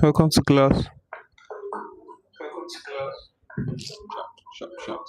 Welcome to class. Sharp, sharp.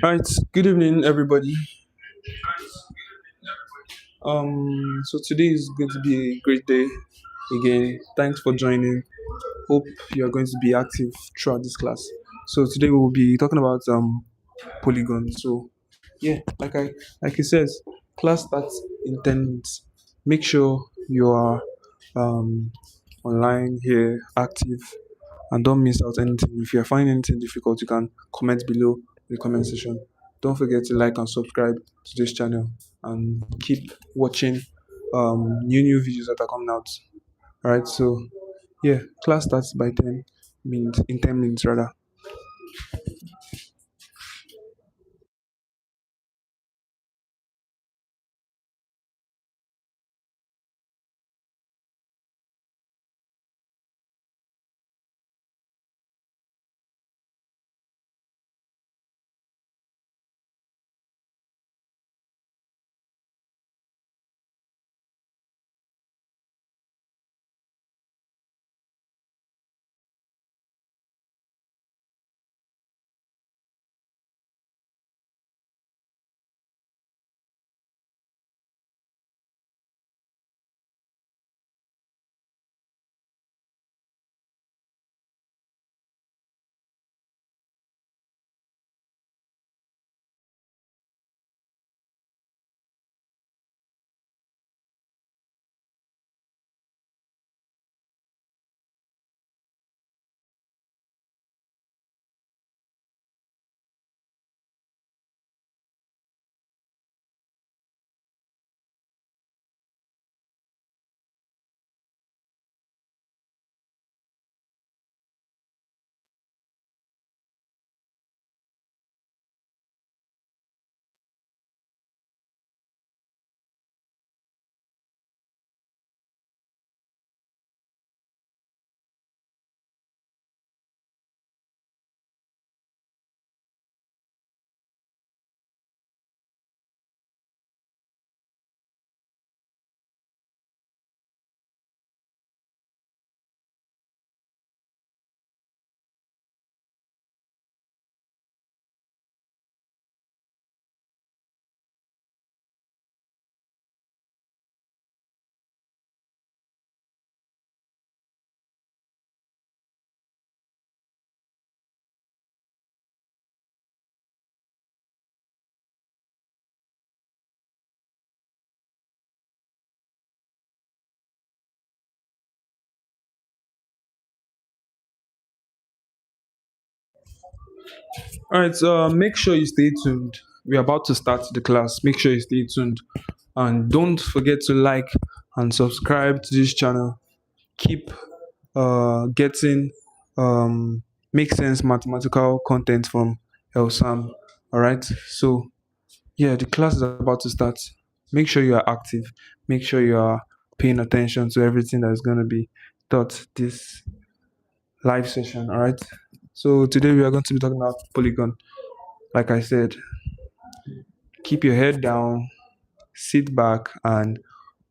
All right. Good evening, everybody. So today is going to be a great day. Again, thanks for joining. Hope you are going to be active throughout this class. So today we will be talking about polygon. So yeah, like it says, class starts in 10 minutes. Make sure you are um online here, active, and don't miss out anything. If you are finding anything difficult, you can comment below in the comment section. Don't forget to like and subscribe to this channel and keep watching new videos that are coming out. All right, so yeah, class starts by 10 minutes, in 10 minutes rather. All right, so make sure you stay tuned. We're about to start the class. Make sure you stay tuned. And don't forget to like and subscribe to this channel. Keep getting make sense mathematical content from Samm. All right, so yeah, the class is about to start. Make sure you are active. Make sure you are paying attention to everything that is going to be taught this live session. All right. So today we are going to be talking about polygon. Like I said, keep your head down, sit back, and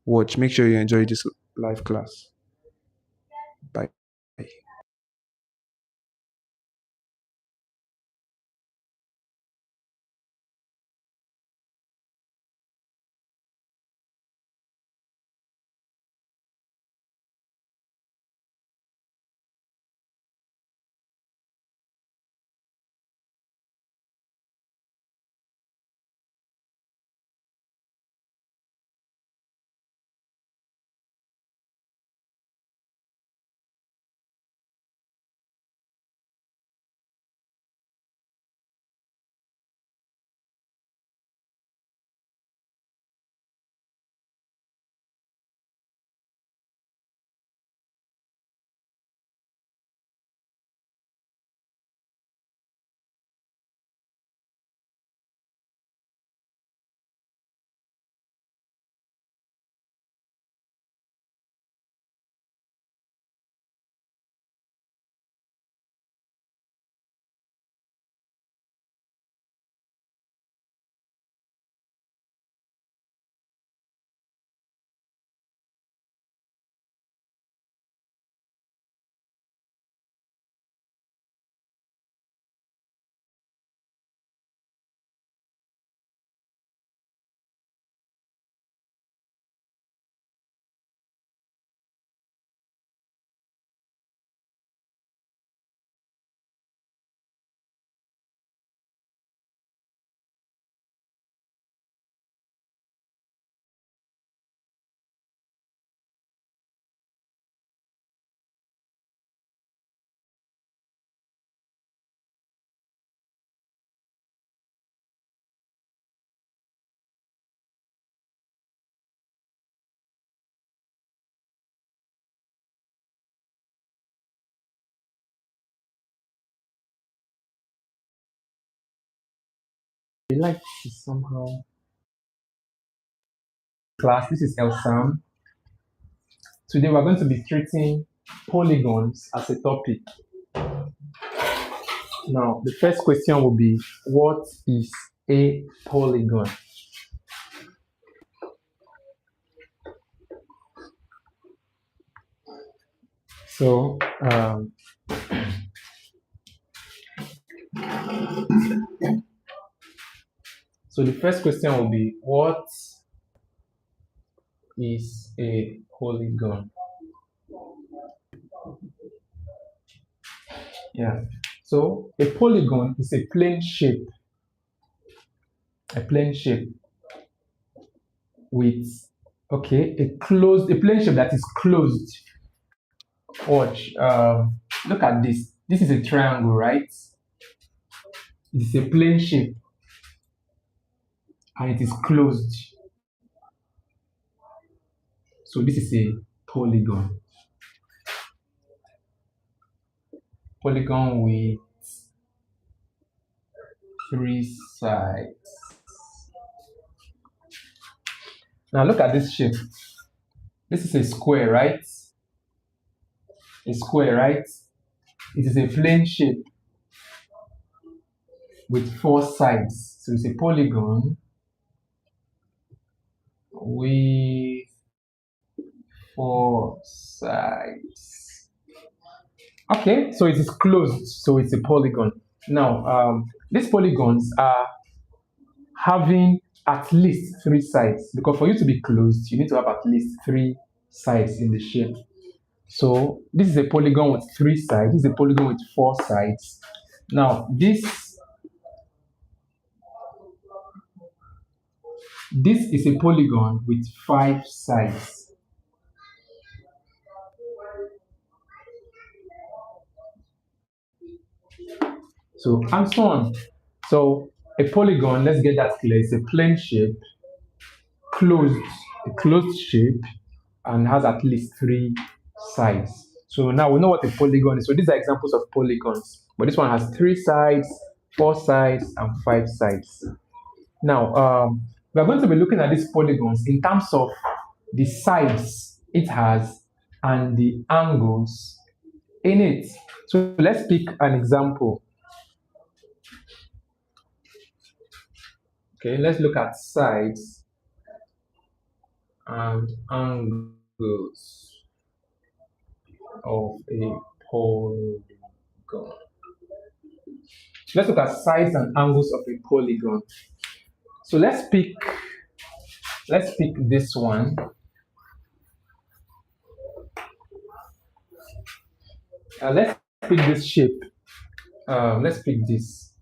watch. Make sure you enjoy this live class. Bye. I like to somehow class. This is Samm. Today we're going to be treating polygons as a topic. Now, the first question will be, what is a polygon? So, so the first question will be, what is a polygon? Yeah. So a polygon is a plane shape. A plane shape with a plane shape that is closed. Watch. Look at this. This is a triangle, right? It is a plane shape and it is closed. So this is a polygon. Polygon with 3 sides. Now look at this shape. This is a square, right? A square, right? It is a plane shape with 4 sides. So it's a polygon with 4 sides. Okay, so it is closed, so it's a polygon. Now, these polygons are having at least 3 sides, because for you to be closed, you need to have at least 3 sides in the shape. So this is a polygon with 3 sides. This is a polygon with 4 sides. Now, this is a polygon with 5 sides. So, and so on. So, a polygon, let's get that clear, it's a plane shape, a closed shape, and has at least 3 sides. So now we know what a polygon is. So these are examples of polygons. But this one has 3 sides, 4 sides, and 5 sides. Now, we're going to be looking at these polygons in terms of the sides it has and the angles in it. So let's pick an example. Okay, let's look at sides and angles of a polygon. Let's look at sides and angles of a polygon. So let's pick this one. Let's pick this shape. Let's pick this.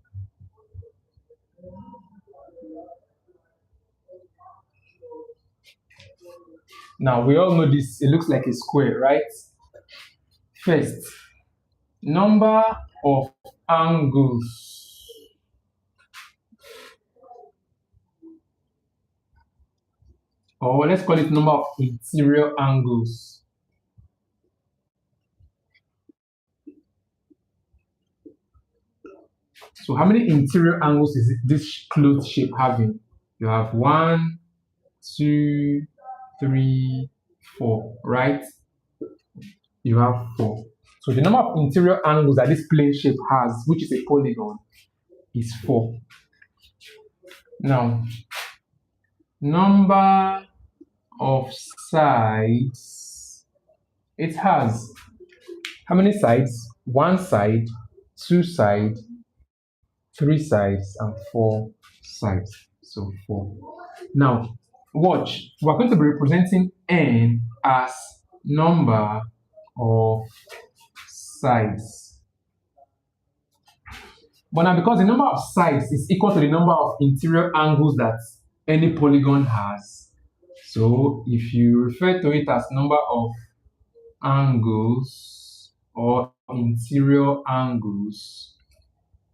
Now we all know this, it looks like a square, right? First, number of angles. Or let's call it number of interior angles. So how many interior angles is this closed shape having? You have 1, 2, 3, 4, right? You have 4. So the number of interior angles that this plane shape has, which is a polygon, is 4. Now, number of sides, it has how many sides? 1 side, 2 sides, 3 sides, and 4 sides. So 4. Now, watch. We're going to be representing n as number of sides. But now, because the number of sides is equal to the number of interior angles that any polygon has, so if you refer to it as number of angles or interior angles,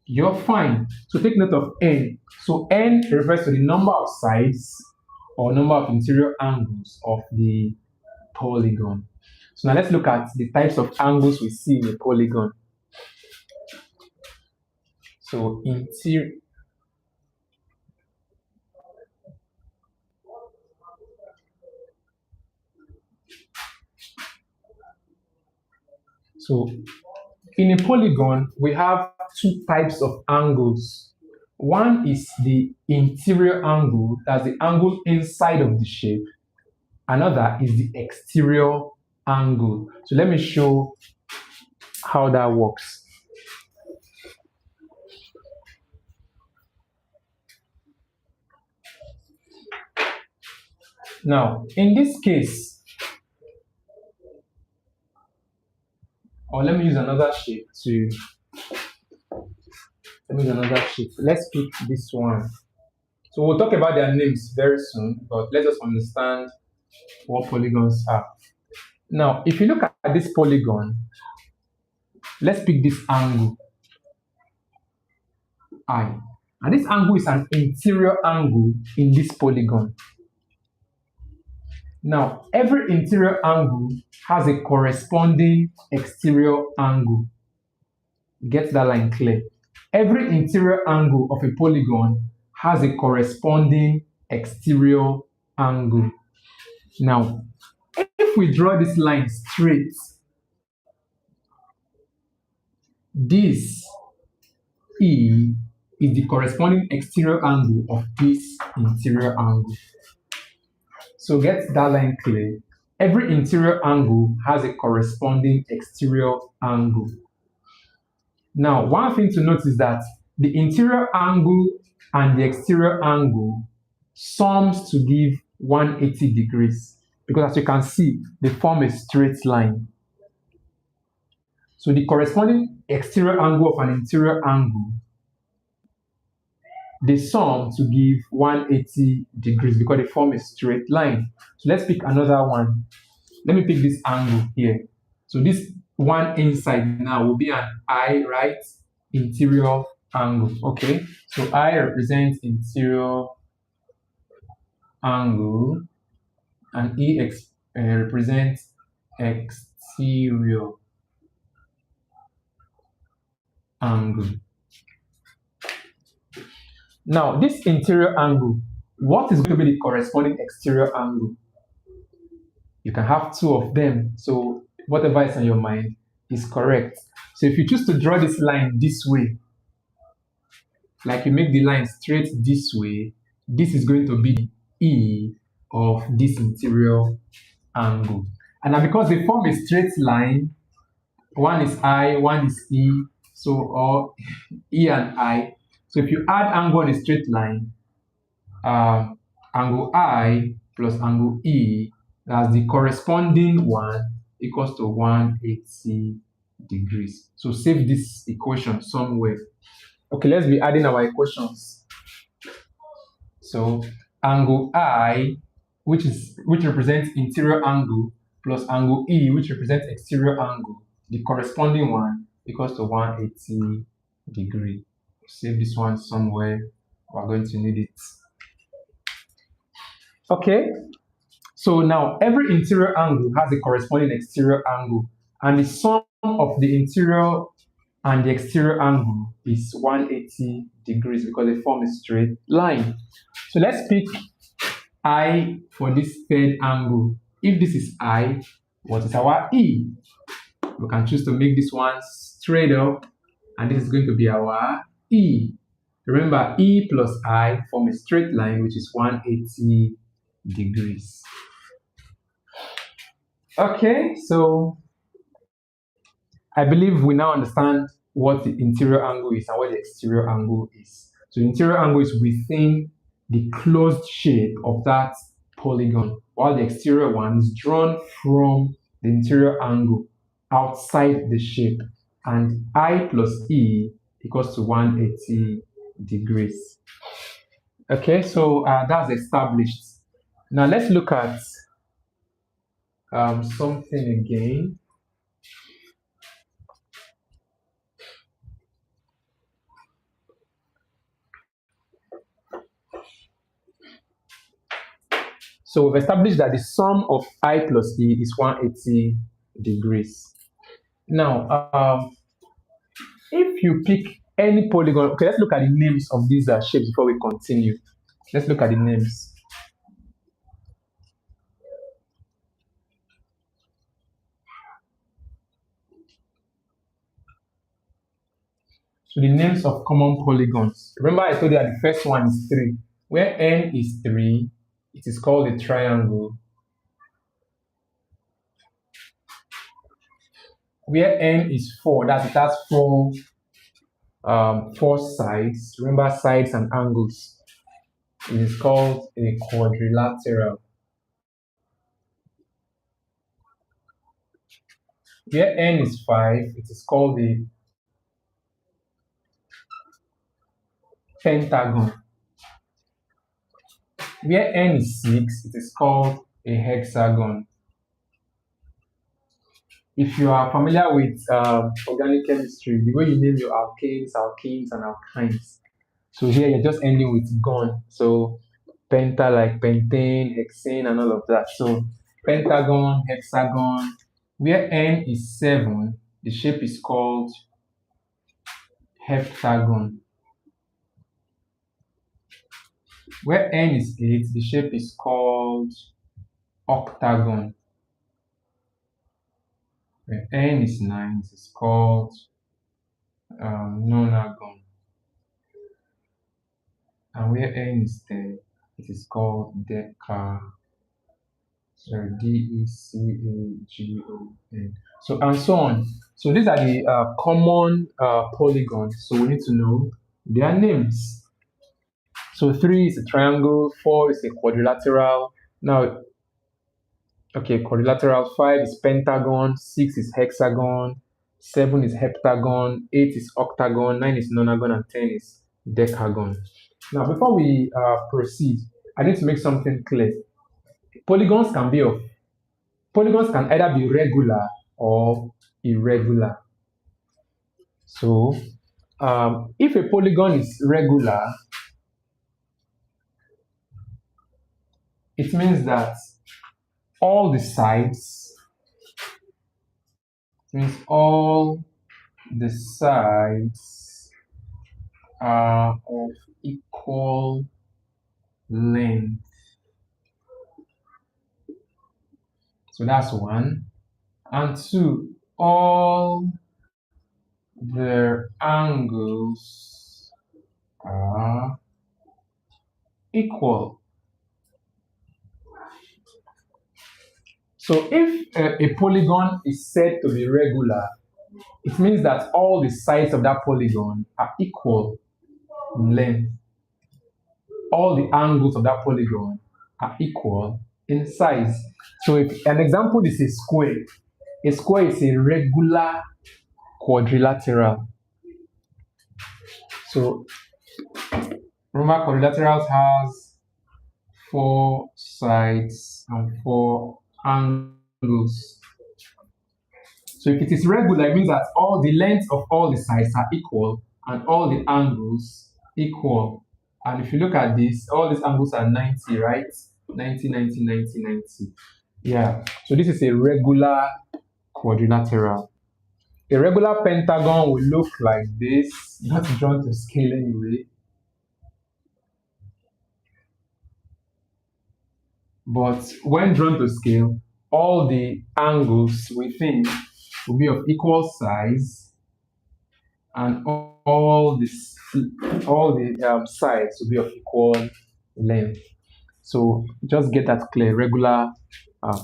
you're fine. So take note of n. So n refers to the number of sides or number of interior angles of the polygon. So now let's look at the types of angles we see in a polygon. So interior. So in a polygon, we have 2 types of angles. One is the interior angle, that's the angle inside of the shape. Another is the exterior angle. So let me show how that works. Now, in this case, or let me use another shape to, let's pick this one. So we'll talk about their names very soon, but let's just understand what polygons are. Now, if you look at this polygon, let's pick this angle, I. And this angle is an interior angle in this polygon. Now, every interior angle has a corresponding exterior angle. Get that line clear? Every interior angle of a polygon has a corresponding exterior angle. Now, if we draw this line straight, this E is the corresponding exterior angle of this interior angle. So get that line clear. Every interior angle has a corresponding exterior angle. Now, one thing to note is that the interior angle and the exterior angle sums to give 180 degrees, because as you can see, they form a straight line. So the corresponding exterior angle of an interior angle, they sum to give 180 degrees because they form a straight line. So let's pick another one. Let me pick this angle here. So this one inside now will be an I, right? Interior angle. Okay. So I represents interior angle and E represents exterior angle. Now, this interior angle, what is going to be the corresponding exterior angle? You can have 2 of them. So whatever is on your mind, is correct. So if you choose to draw this line this way, like you make the line straight this way, this is going to be E of this interior angle. And now because they form a straight line, one is I, one is E, so or E and I. So if you add angle on a straight line, angle I plus angle E, that's the corresponding one, equals to 180 degrees. So save this equation somewhere. Okay, let's be adding our equations. So angle I, which represents interior angle, plus angle E, which represents exterior angle, the corresponding one, equals to 180 degree. Save this one somewhere. We're going to need it. Okay, so now every interior angle has a corresponding exterior angle, and the sum of the interior and the exterior angle is 180 degrees because they form a straight line. So let's pick I for this third angle. If this is I, what is our E? We can choose to make this one straight up, and this is going to be our E. Remember, E plus I form a straight line, which is 180 degrees. Okay, so I believe we now understand what the interior angle is and what the exterior angle is. So the interior angle is within the closed shape of that polygon, while the exterior one is drawn from the interior angle outside the shape, and I plus E equals to 180 degrees. Okay, so that's established. Now let's look at something again. So we've established that the sum of I plus E is 180 degrees. Now, if you pick any polygon, okay, let's look at the names of these shapes before we continue. Let's look at the names. So the names of common polygons. Remember I told you that the first one is 3. Where n is 3, it is called a triangle. Where n is 4, that it has 4 sides. Remember sides and angles. It is called a quadrilateral. Where n is 5, it is called a pentagon. Where n is 6, it is called a hexagon. If you are familiar with organic chemistry, the way you name your alkanes, alkenes, and alkynes. So here you're just ending with gon. So penta like pentane, hexane, and all of that. So pentagon, hexagon. Where n is 7, the shape is called heptagon. Where n is 8, the shape is called octagon. Where n is 9, it is called nonagon. And where n is 10, it is called decagon. Sorry, D-E-C-A-G-O-N. So and so on. So these are the common polygons. So we need to know their names. So 3 is a triangle, 4 is a quadrilateral. Now, okay, quadrilateral, 5 is pentagon, 6 is hexagon, 7 is heptagon, 8 is octagon, 9 is nonagon, and 10 is decagon. Now, before we proceed, I need to make something clear. Polygons can either be regular or irregular. So, if a polygon is regular, it means that all the sides are of equal length. So that's 1. And 2, all their angles are equal. So if a polygon is said to be regular, it means that all the sides of that polygon are equal in length. All the angles of that polygon are equal in size. So if an example is a square is a regular quadrilateral. So remember, quadrilaterals has 4 sides and 4 angles. So if it is regular, it means that all the lengths of all the sides are equal and all the angles equal. And if you look at this, all these angles are 90, right? 90, 90, 90, 90. Yeah, so this is a regular quadrilateral. A regular pentagon will look like this, not drawn to scale anyway. But when drawn to scale, all the angles within will be of equal size, and all the sides will be of equal length. So just get that clear. Regular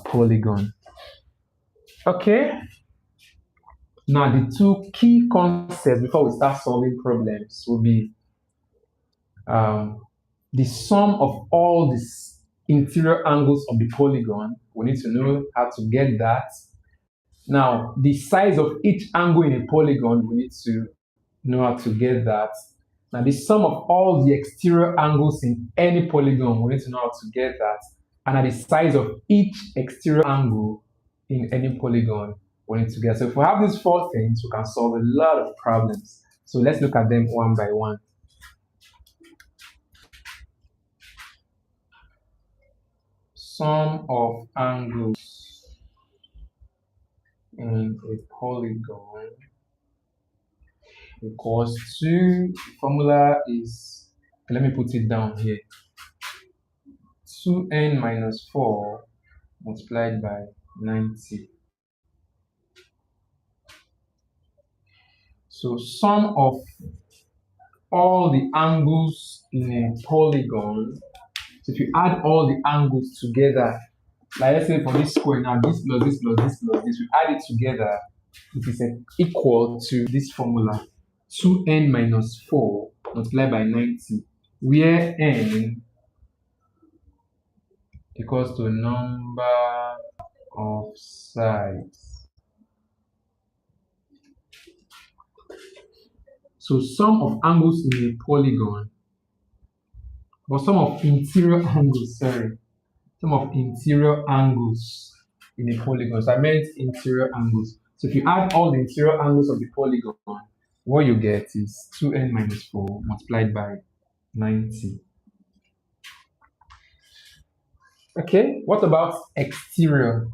polygon. Okay. Now the 2 key concepts before we start solving problems will be the sum of all the interior angles of the polygon. We need to know how to get that. Now, the size of each angle in a polygon, we need to know how to get that. Now, the sum of all the exterior angles in any polygon, we need to know how to get that. And the size of each exterior angle in any polygon, we need to get. So if we have these 4 things, we can solve a lot of problems. So let's look at them one by one. Sum of angles in a polygon equals to, the formula is, let me put it down here, 2n minus 4 multiplied by 90. So sum of all the angles in a polygon, so if you add all the angles together, like let's say for this square now, this plus this plus this plus this, we add it together, it is equal to this formula, 2n minus 4 multiplied by 90, where n equals to number of sides. So sum of angles in a polygon, or sum of interior angles, sorry, sum of interior angles in a polygon. So I meant interior angles. So if you add all the interior angles of the polygon, what you get is 2n minus 4 multiplied by 90. Okay, what about exterior?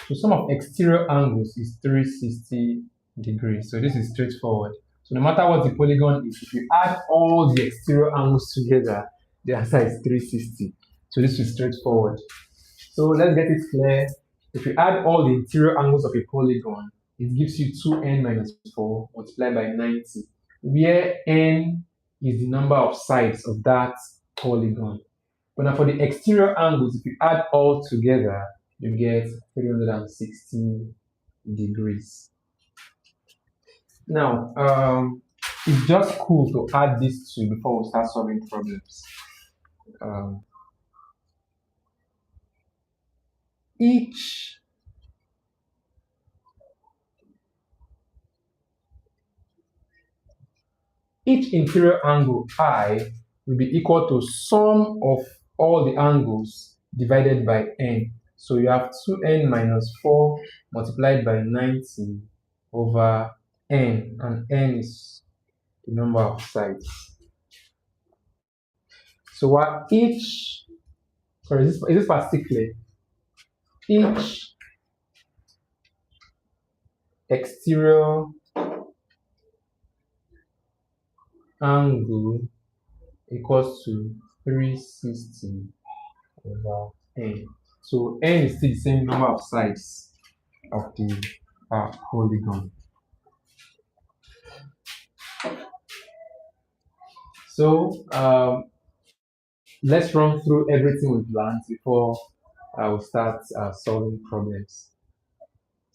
So sum of exterior angles is 360 degrees. So this is straightforward. So no matter what the polygon is, if you add all the exterior angles together, the answer is 360. So this is straightforward. So let's get it clear. If you add all the interior angles of a polygon, it gives you 2n minus 4 multiplied by 90, where n is the number of sides of that polygon. But now for the exterior angles, if you add all together, you get 360 degrees. Now, it's just cool to add these two before we start solving problems. Each interior angle I will be equal to sum of all the angles divided by n. So you have 2n minus 4 multiplied by 90 over n, and n is the number of sides. So what each, sorry, is this particular? Each exterior angle equals to 360 over n. So n is still the same number of sides of the polygon. So let's run through everything we've learned before we start solving problems.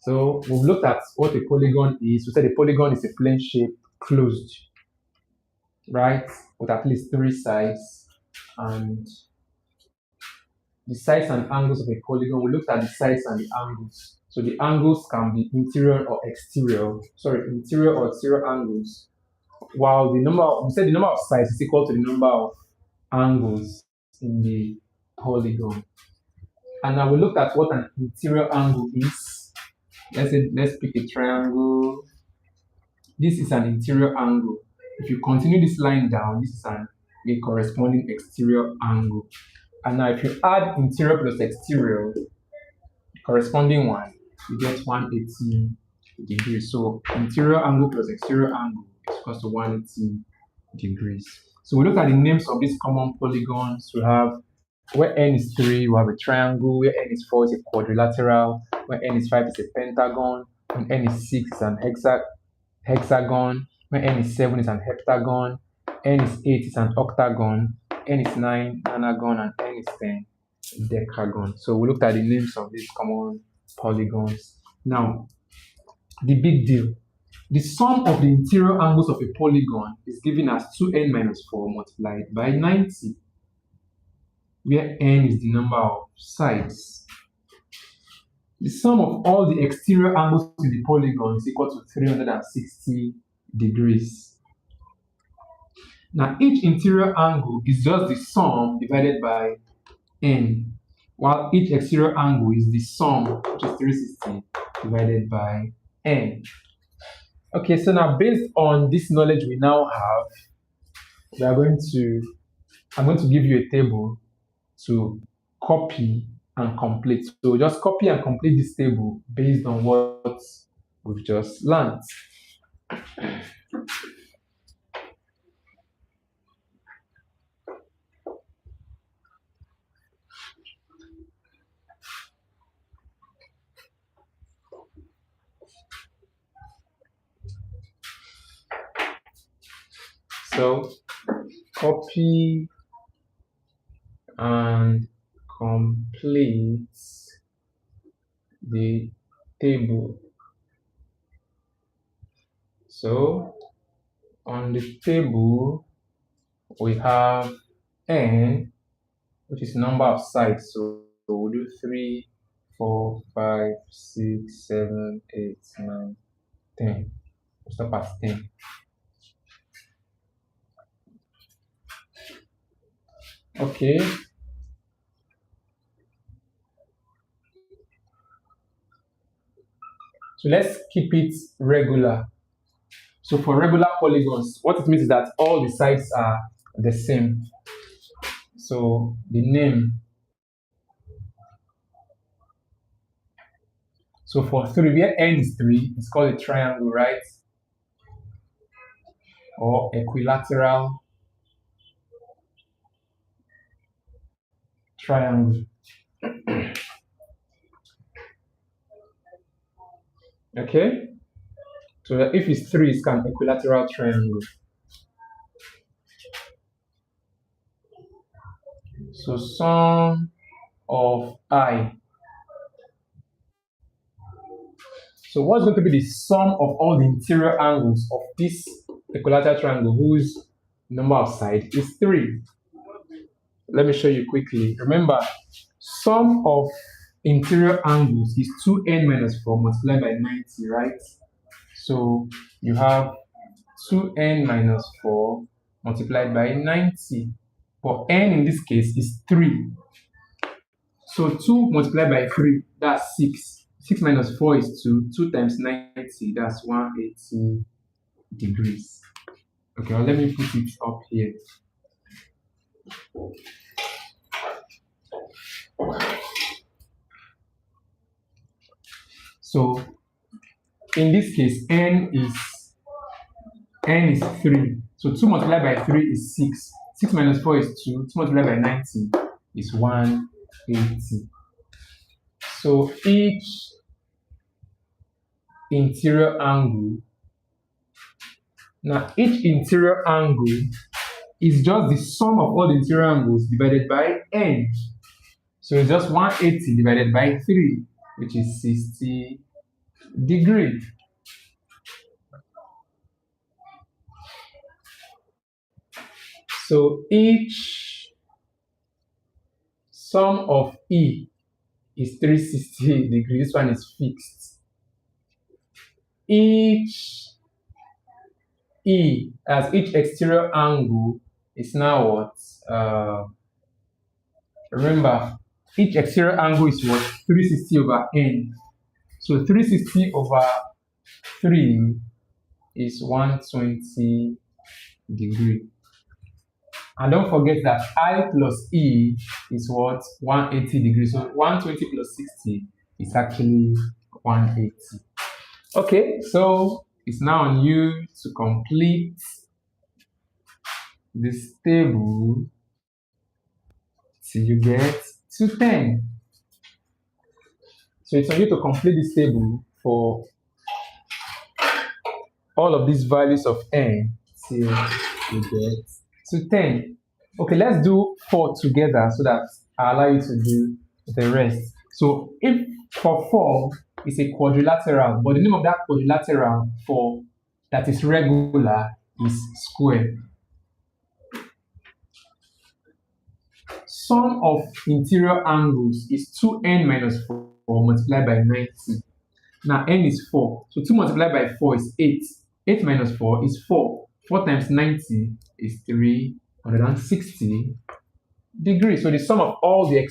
So we've looked at what a polygon is. We said a polygon is a plane shape closed, right, with at least 3 sides, and the sides and angles of a polygon. We looked at the sides and the angles. So the angles can be interior or exterior angles. While we said the number of sides is equal to the number of angles in the polygon. And now we looked at what an interior angle is. Let's pick a triangle. This is an interior angle. If you continue this line down, this is a corresponding exterior angle. And now if you add interior plus exterior, the corresponding one, you get 180 degrees. So interior angle plus exterior angle is equal to 180 degrees. So we look at the names of these common polygons. We have where n is 3, we have a triangle. Where n is 4 is a quadrilateral. Where n is 5 is a pentagon. When n is 6 is an hexagon. When n is 7 is an heptagon. N is 8 is an octagon. N is 9 anagon, and n is 10 decagon. So we looked at the names of these common polygons. Now, the big deal. The sum of the interior angles of a polygon is given as 2n minus 4 multiplied by 90, where n is the number of sides. The sum of all the exterior angles in the polygon is equal to 360 degrees. Now, each interior angle is just the sum divided by n, while each exterior angle is the sum, which is 360, divided by n. Okay, so now based on this knowledge we now have, I'm going to give you a table to copy and complete. So just copy and complete this table based on what we've just learned. So copy and complete the table. So on the table we have n, which is number of sides. So we'll do 3, 4, 5, 6, 7, 8, 9, 10. We'll stop at 10. Okay. So let's keep it regular. So for regular polygons, what it means is that all the sides are the same. So the name. So for 3, where n is 3, it's called a triangle, right? Or equilateral triangle. Okay? So if it's 3, it's an equilateral triangle. So sum of I. So what's going to be the sum of all the interior angles of this equilateral triangle whose number of sides is 3? Let me show you quickly. Remember, sum of interior angles is 2n minus 4 multiplied by 90, right? So you have 2n minus 4 multiplied by 90. For n in this case is 3. So 2 multiplied by 3, that's 6. 6 minus 4 is 2. 2 times 90, that's 180 degrees. Okay, well, let me put it up here. So in this case, n is 3. So 2 multiplied by 3 is 6. 6 minus 4 is 2. 2 multiplied by 90 is 180. So each interior angle, now each interior angle is just the sum of all the interior angles divided by n. So it's just 180 divided by 3, which is 60 degrees. So each sum of E is 360 degrees. This one is fixed. Each E, as each exterior angle is now what? Remember, each exterior angle is what? 360 over n. So 360 over 3 is 120 degrees. And don't forget that I plus E is what? 180 degrees. So 120 plus 60 is actually 180. Okay, so it's now on you to complete this table till you get to 10. So it's on you to complete this table for all of these values of n till you get to 10. Okay, let's do 4 together so that I allow you to do the rest. So if for 4 is a quadrilateral, but the name of that quadrilateral for that is regular is square. Sum of interior angles is 2n minus 4 multiplied by 90. Now n is 4, so 2 multiplied by 4 is 8. 8 minus 4 is 4. 4 times 90 is 360 degrees. So the sum of all the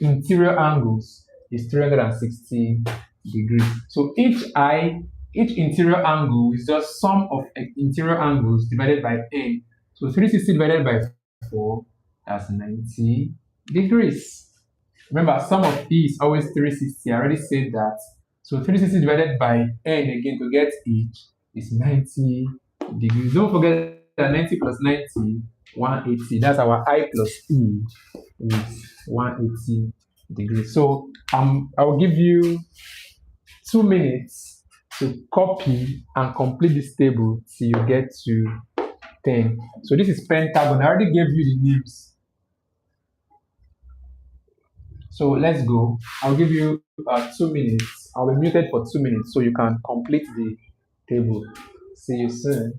interior angles is 360 degrees. So each interior angle is just sum of interior angles divided by n. So 360 divided by 4, that's 90 degrees. Remember, sum of E is always 360. I already said that. So 360 divided by n again to get each is 90 degrees. Don't forget that 90 plus 90, 180. That's our I plus E is 180 degrees. So I will give you 2 minutes to copy and complete this table till you get to 10. So this is pentagon. I already gave you the names. So let's go. I'll give you 2 minutes. I'll be muted for 2 minutes so you can complete the table. See you soon.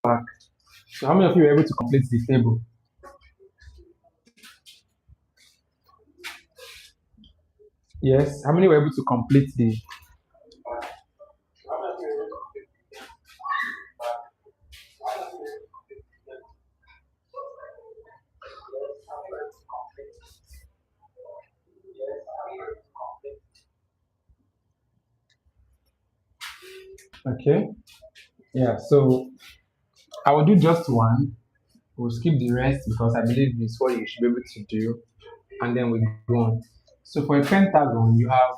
back. So how many of you were able to complete the table? Yes. How many were able to complete the? Okay. Yeah. So I will do just one. We'll skip the rest because I believe it's what you should be able to do, and then we go on. So for a pentagon, you have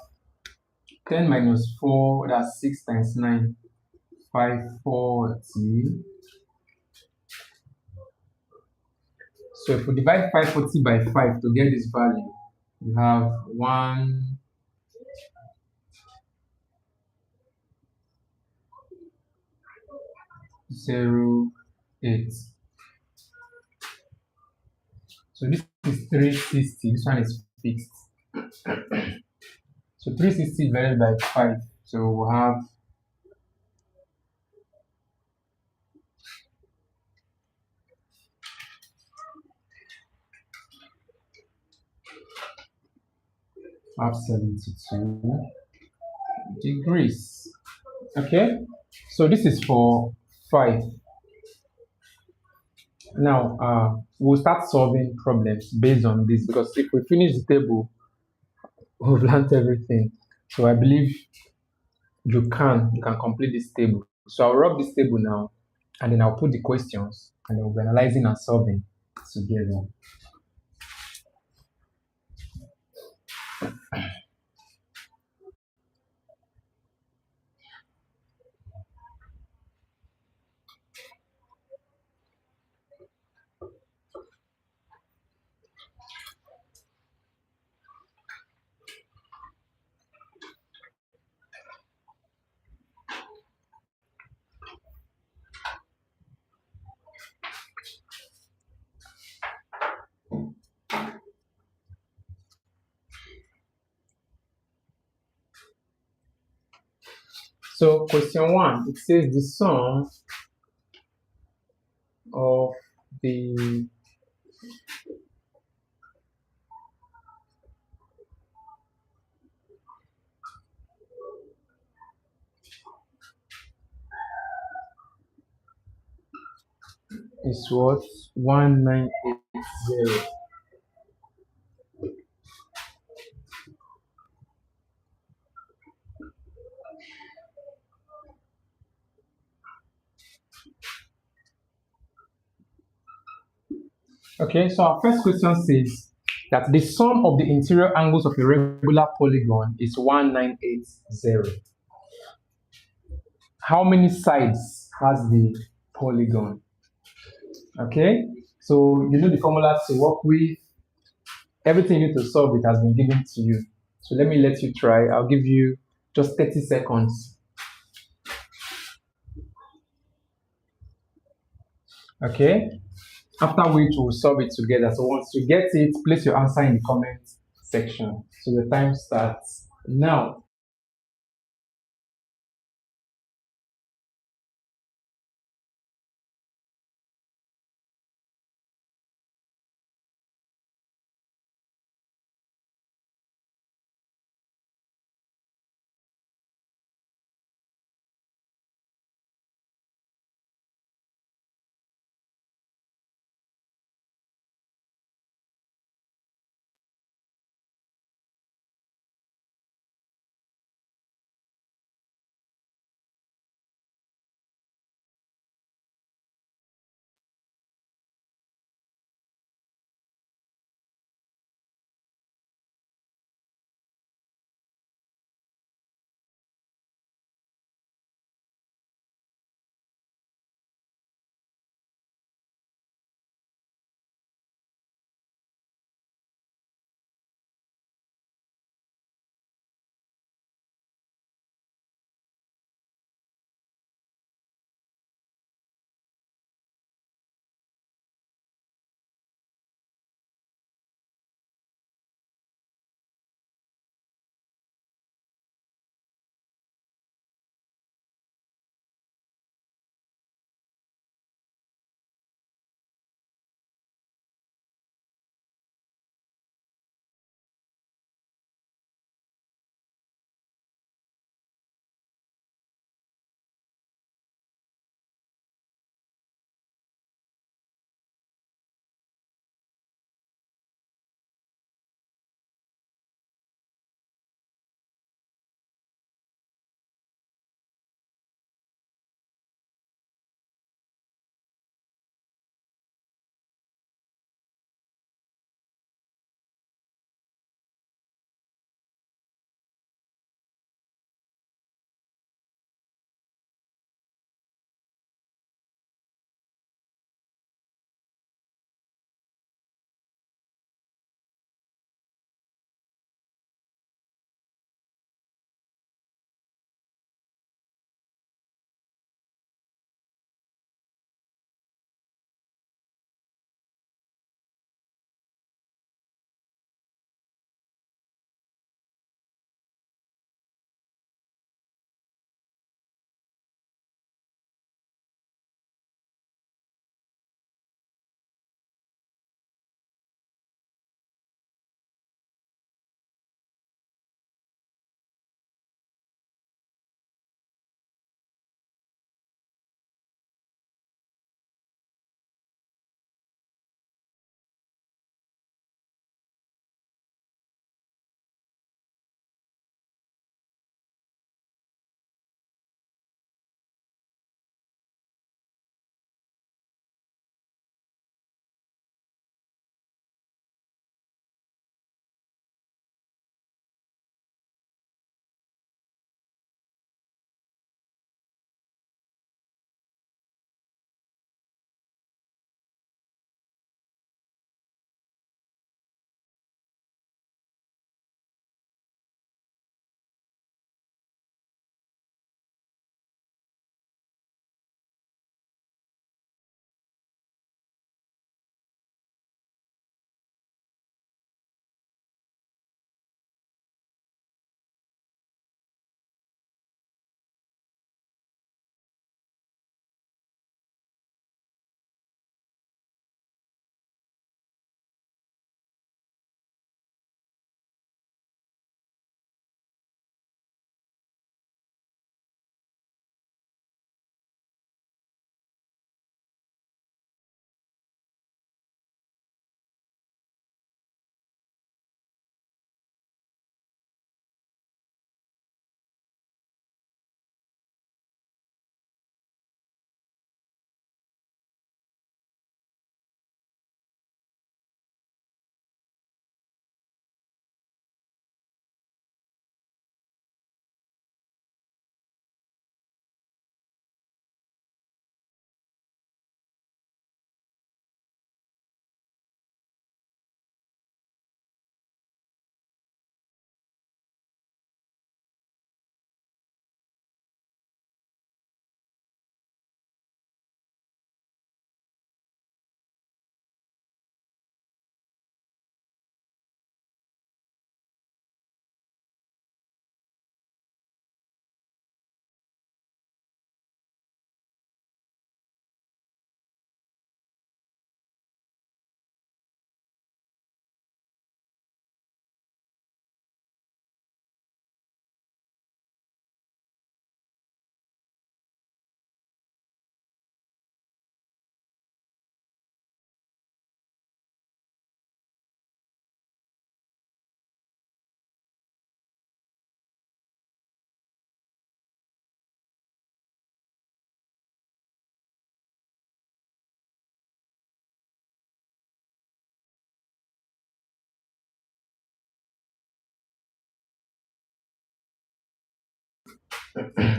10 minus 4, that's 6 times 9, 540. So if we divide 540 by 5 to get this value, you have 1, 0, 8. So this is 360, this one is fixed. So 360 divided by 5, so we'll have 72 degrees. Okay, so this is for 5. Now, we'll start solving problems based on this because if we finish the table, we've learned everything. So I believe you can complete this table. So I'll rub this table now, and then I'll put the questions, and then we'll be analyzing and solving together. So question 1, it says the sum of the is what? 1980. Okay, so our first question says that the sum of the interior angles of a regular polygon is 1980. How many sides has the polygon? Okay, so you know the formula to work with. Everything you need to solve it has been given to you. So let me let you try. I'll give you just 30 seconds. Okay, after which we'll solve it together. So once you get it, place your answer in the comment section. So the time starts now.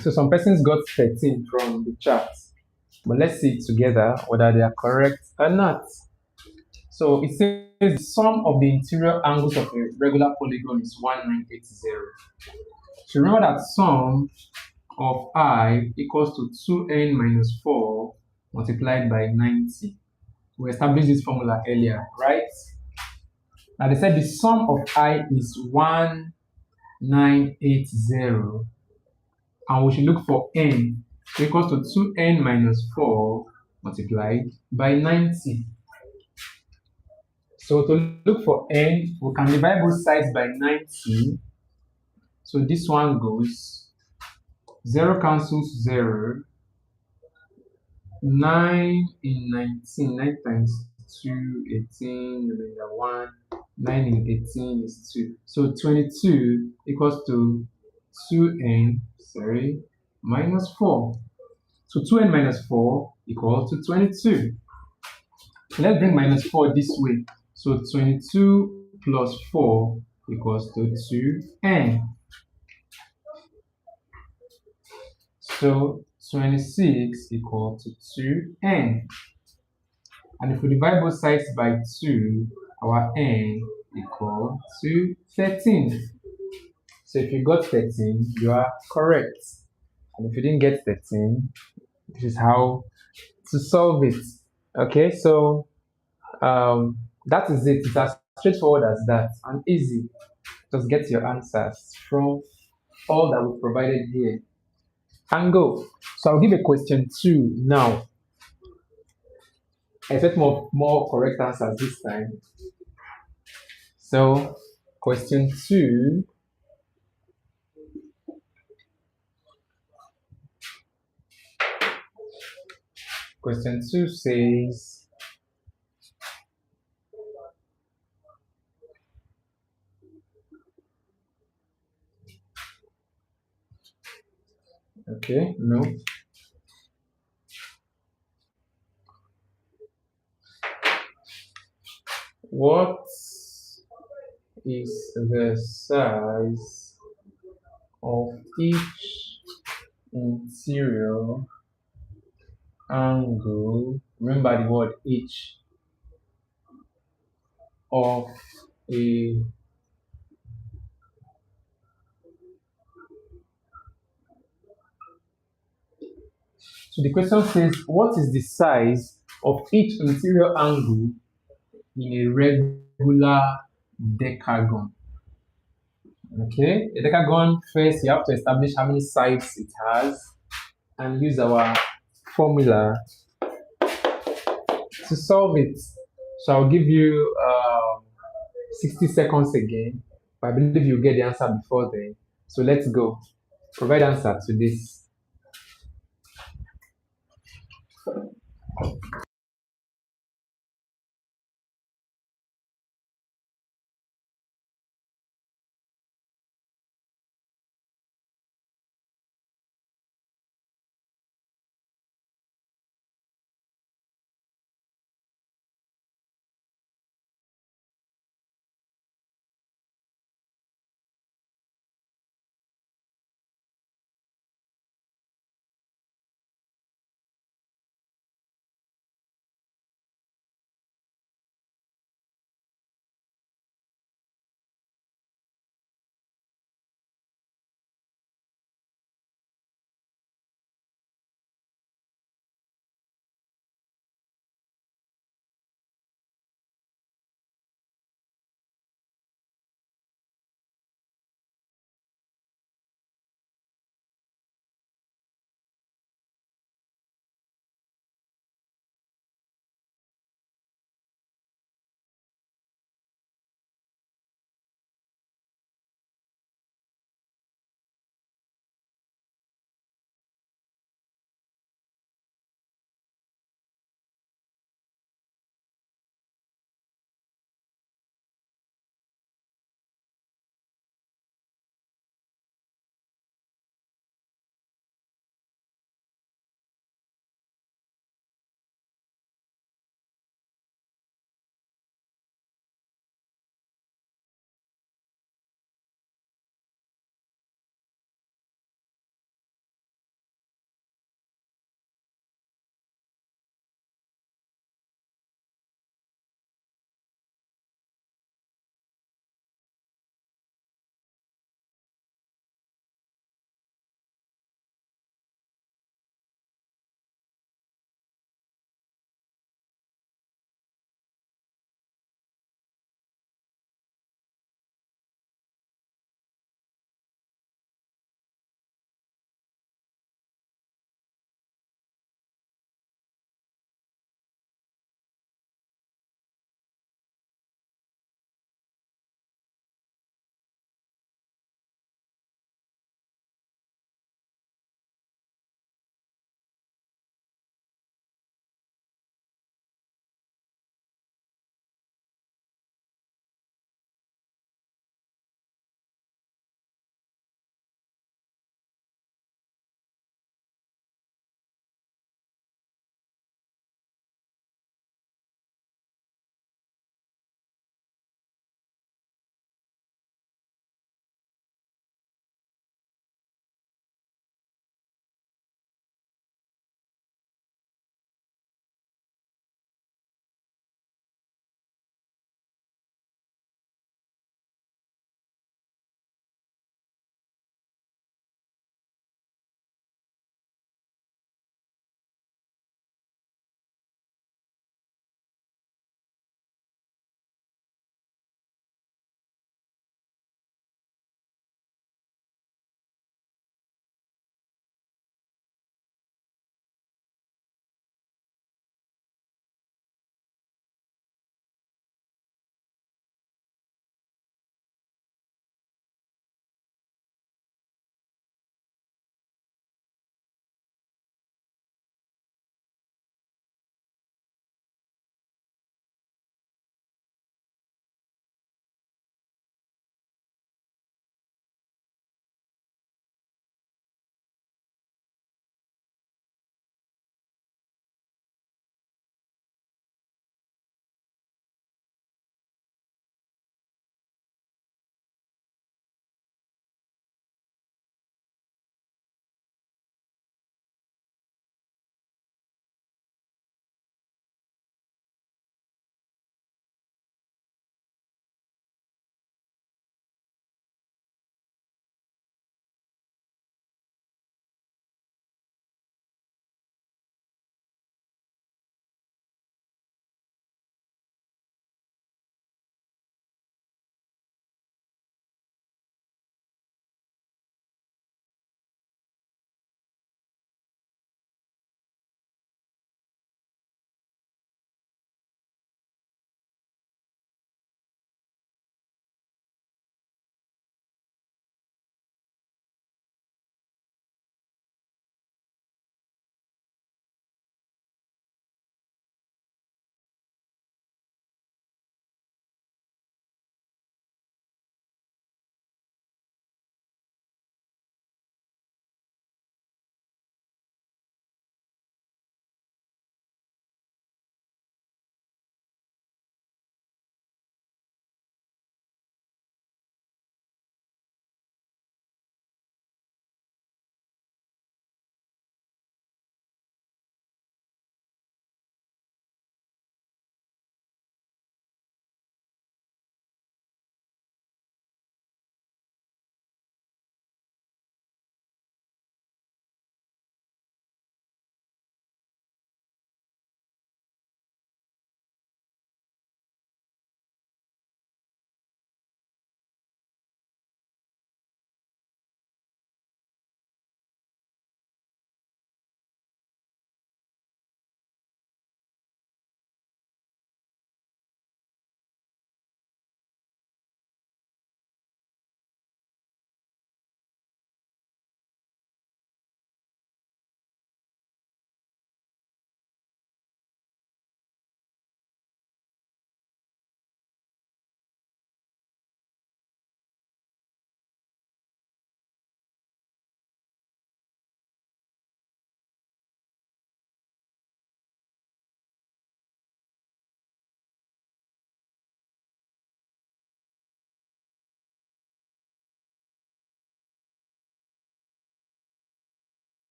So some persons got 13 from the chart, but let's see together whether they are correct or not. So it says the sum of the interior angles of a regular polygon is 1980. So remember that sum of I equals to 2n minus 4 multiplied by 90. We established this formula earlier, right? Now they said the sum of I is 1980, and we should look for n equals to 2n minus 4 multiplied by 90. So to look for n, we can divide both sides by 90. So this one goes 0 cancels 0. 9 in 19, 9 times 2, 18, remainder 1. 9 in 18 is 2. So 22 equals to 2n, minus 4. So 2n minus 4 equals to 22. Let's bring minus 4 this way. So 22 plus 4 equals to 2n. So 26 equals to 2n. And if we divide both sides by 2, our n equals to 13. So if you got 13, you are correct. And if you didn't get 13, this is how to solve it. Okay, so that is it. It's as straightforward as that and easy. Just get your answers from all that we provided here and go. So I'll give a question 2 now. I expect more correct answers this time. So question 2. Question 2 says, okay, no. What is the size of each interior angle? Remember the word each of a so the question says, what is the size of each interior angle in a regular decagon? Okay, a decagon, first you have to establish how many sides it has and use our formula to solve it. So I'll give you 60 seconds again, but I believe you'll get the answer before then. So let's go. Provide answer to this.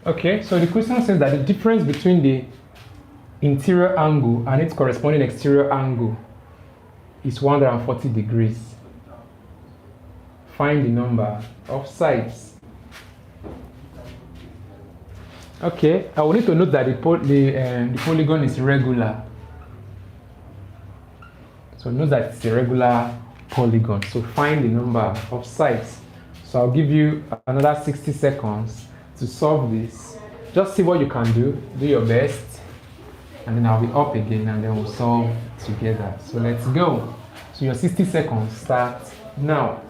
Okay, so the question says that the difference between the interior angle and its corresponding exterior angle is 140 degrees. Find the number of sides. Okay, I will need to note that the polygon is regular. So note that it's a regular polygon. So find the number of sides. So I'll give you another 60 seconds to solve this. Just see what you can do your best, and then I'll be up again and then we'll solve together. So let's go. So your 60 seconds start now.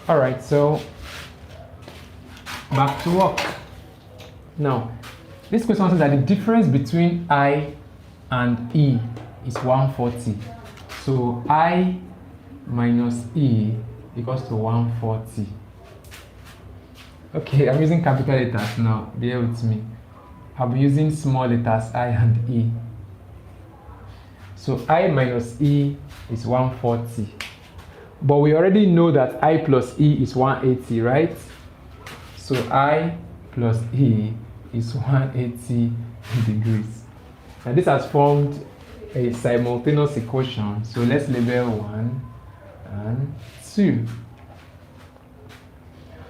All right, so back to work. Now, this question says that the difference between I and E is 140. So I minus E equals to 140. Okay, I'm using capital letters now. Bear with me. I'll be using small letters I and E. So I minus E is 140. But we already know that I plus E is 180, right? So I plus E is 180 degrees. Now this has formed a simultaneous equation. So let's label 1 and 2.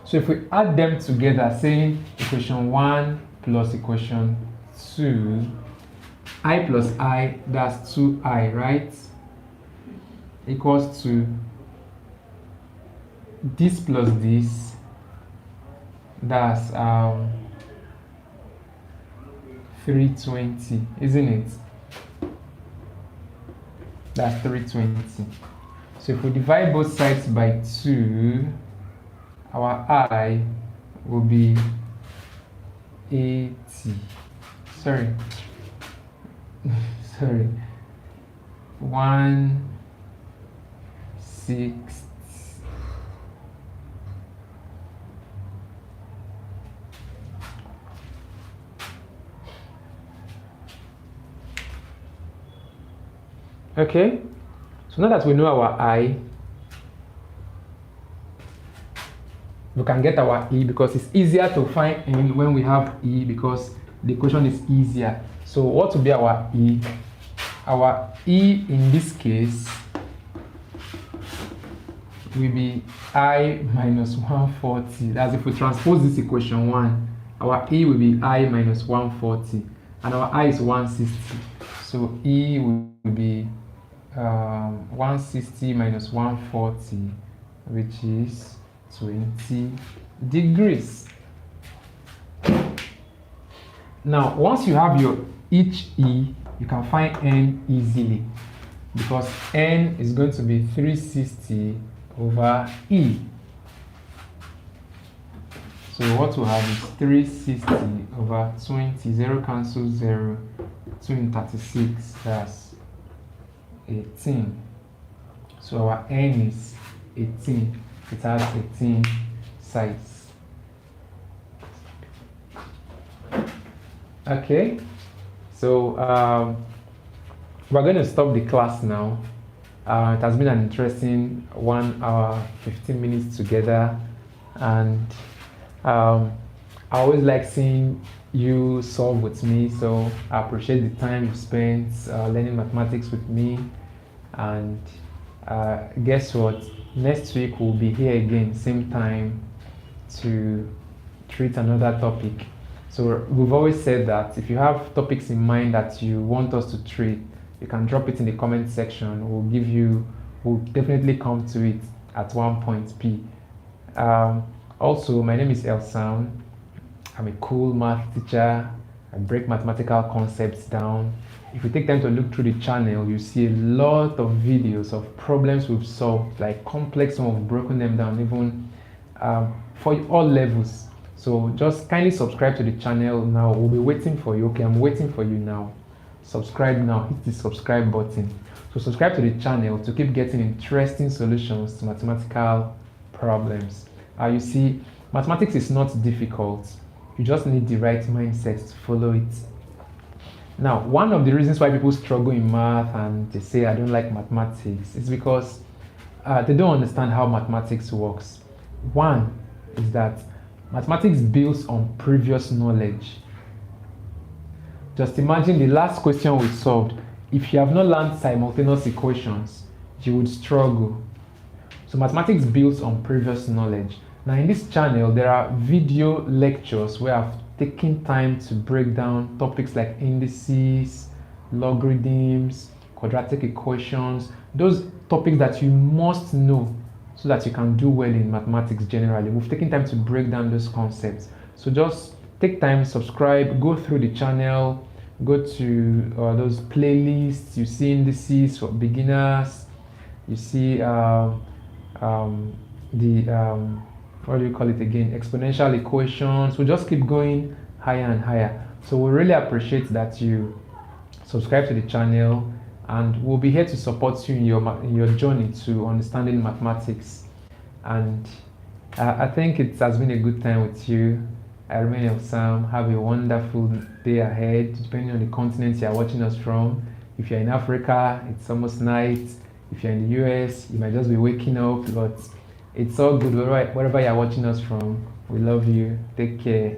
So if we add them together, saying equation 1 plus equation 2, I plus I, that's 2I, right? Equals to this plus this, that's 320, isn't it? That's 320. So if we divide both sides by 2, our I will be 80. Sorry. 160. Okay, so now that we know our I, we can get our E because it's easier to find N when we have E because the equation is easier. So what will be our E? Our E in this case will be I minus 140. That's if we transpose this equation 1. Our E will be I minus 140 and our I is 160. So E will be 160 minus 140, which is 20 degrees. Now, once you have your each E, you can find N easily because N is going to be 360 over E. So what we have is 360 over 20, 0 cancels 0, 2 in 36, that's 18. So our N is 18. It has 18 sides. Okay, so we're going to stop the class now. It has been an interesting 1 hour 15 minutes together, and I always like seeing you solve with me, so I appreciate the time you spent learning mathematics with me. And guess what, next week we'll be here again same time to treat another topic. So we've always said that if you have topics in mind that you want us to treat, you can drop it in the comment section. We'll definitely come to it at one point P. Also, my name is Earl Samm. I'm a cool math teacher. I break mathematical concepts down. If you take time to look through the channel, you see a lot of videos of problems we've solved, like complex ones, we've broken them down, even for all levels. So just kindly subscribe to the channel now. We'll be waiting for you. Okay, I'm waiting for you now. Subscribe now, hit the subscribe button. So subscribe to the channel to keep getting interesting solutions to mathematical problems. You see, mathematics is not difficult. You just need the right mindset to follow it. Now, one of the reasons why people struggle in math and they say I don't like mathematics is because they don't understand how mathematics works. One is that mathematics builds on previous knowledge. Just imagine the last question we solved. If you have not learned simultaneous equations, you would struggle. So mathematics builds on previous knowledge. Now in this channel, there are video lectures where I've taken time to break down topics like indices, logarithms, quadratic equations, those topics that you must know so that you can do well in mathematics generally. We've taken time to break down those concepts. So just take time, subscribe, go through the channel, go to those playlists. You see indices for beginners, you see the what do you call it again, exponential equations. We'll just keep going higher and higher. So we really appreciate that you subscribe to the channel, and we'll be here to support you in your journey to understanding mathematics. And I think it has been a good time with you. I remain your Sam. Have a wonderful day ahead, depending on the continent you are watching us from. If you're in Africa, it's almost night. If you're in the US, you might just be waking up, but it's all good wherever you're watching us from. We love you. Take care.